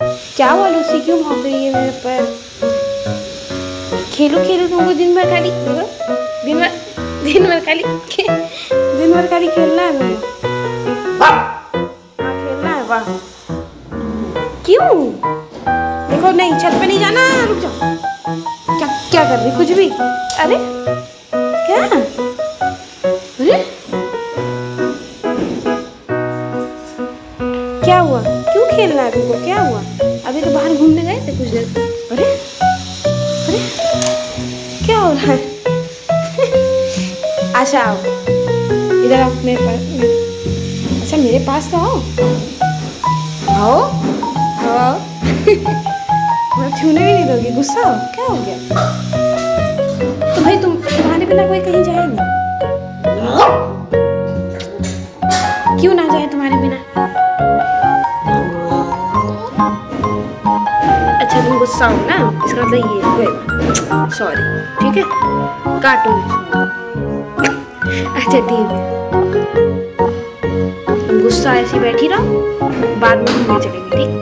क्या हुआ लूसी, क्यों भौंक रही है मेरे पर? खेलो खेलो, तुमको दिन भर खाली दिन भर खाली खेलना है तुमको। हाँ खेलना है, वाह। क्यों? देखो नहीं, छत पे नहीं जाना, रुक जाओ। क्या क्या कर रही, कुछ भी? अरे क्या? अरे क्या हुआ? क्यों खेलना है तुमको? क्या हुआ? अभी तो बाहर घूमने गए थे कुछ देर। अरे अरे क्या हो रहा है? आशा आओ, इधर आओ मेरे पास। अच्छा मेरे पास तो आओ आओ आओ। मैं छूने भी नहीं दोगी? गुस्सा हो? क्या हो गया? तो भाई तुम्हारे बिना कोई कहीं जाए नहीं? क्यों ना जाए तुम्हारे बिना? अच्छा तुम गुस्सा हो ना, इसका मतलब ये, सॉरी, ठीक है, काटो। अच्छा ठीक है, तुम गुस्सा ऐसी बैठी रहो, बाद में घूमने चलेंगे, ठीक?